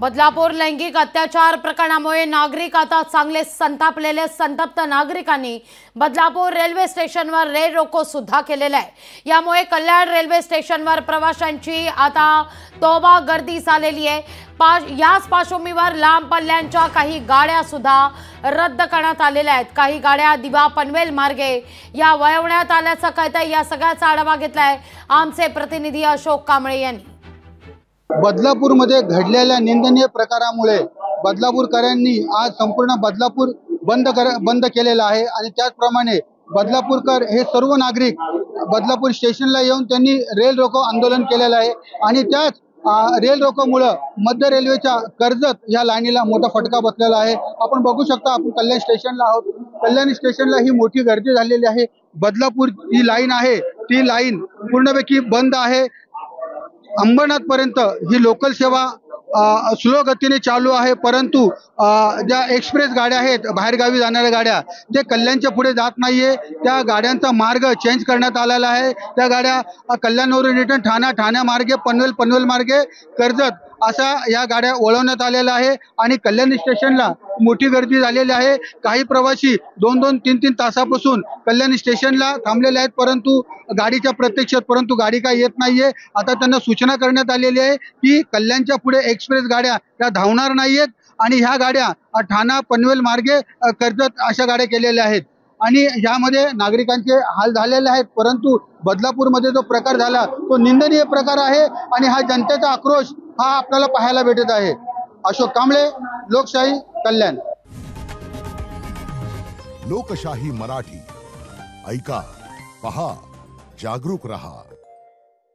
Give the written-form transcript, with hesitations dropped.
बदलापूर लैंगिक अत्याचार प्रकरणामुळे नागरिक आता चांगले संतापलेले संतप्त नागरिकांनी बदलापूर रेल्वे स्टेशनवर रेल रोको सुद्धा केलेला आहे। यामुळे कल्याण रेल्वे स्टेशनवर प्रवाशांची आता तोबा गर्दी झालेली आहे। याच पार्श्वभूमीवर लांब पल्ल्यांच्या काही गाड्या सुद्धा रद्द करण्यात आलेल्या आहेत। काही गाड्या दिवा पनवेल मार्गे या वळवण्यात आल्याचं कळतंय। या सगळ्याचा आढावा घेतलाय आमचे प्रतिनिधी अशोक कांबळे यांनी। बदलापूरमध्ये घडलेल्या निंदनीय प्रकारामुळे बदलापूरकरांनी आज संपूर्ण बदलापूर बंद केलेला आहे आणि त्याचप्रमाणे बदलापूरकर हे सर्व नागरिक बदलापूर स्टेशनला येऊन त्यांनी रेल रोको आंदोलन केलेलं आहे आणि त्याच रेल रोकोमुळे मध्य रेल्वेच्या कर्जत या लाईनीला मोठा फटका बसलेला आहे। आपण बघू शकता, आपण कल्याण स्टेशनला आहोत। कल्याण स्टेशनला ही मोठी गर्दी झालेली आहे। बदलापूर जी लाईन आहे ती लाईन पूर्णपैकी बंद आहे। अंबरनाथ पर्यंत ही लोकल सेवा स्लो गतीने चालू आहे, परंतु ज्या एक्सप्रेस गाड्या आहेत बाहेरगावी जाणाऱ्या गाड्या ते कल्याणच्या पुढे जात नाहीये। त्या गाड्यांचा मार्ग चेंज करण्यात आलेला आहे। त्या गाड्या कल्याणवरून रिटर्न ठाणा मार्गे पनवेल मार्गे कर्जत अशा या गाड्या वळवण्यात आलेल्या आहे आणि कल्याण स्टेशनला मोठी गर्दी झालेली आहे। काही प्रवासी 2-3 तासापासून कल्याण स्टेशनला थांबलेले आहेत, परंतु गाडीच्या प्रतीक्षेत, परंतु गाडी काय येत नाहीये। आता त्यांना सूचना करण्यात आलेली आहे की कल्याणच्या पुढे एक्सप्रेस गाड्या त्या धावणार नाहीयेत आणि ह्या गाड्या ठाणा पनवेल मार्गे कर्जत अशा गाड्या केलेल्या आहेत आणि यामध्ये नागरिकांचे हाल झालेले आहेत। परंतु बदलापूरमध्ये जो प्रकार झाला तो निंदनीय प्रकार आहे आणि हा जनतेचा आक्रोश हा आपल्याला पाहायला भेटत आहे। अशोक कांबळे, लोकशाही, कल्याण। लोकशाही मराठी ऐका, पहा, जागरूक रहा।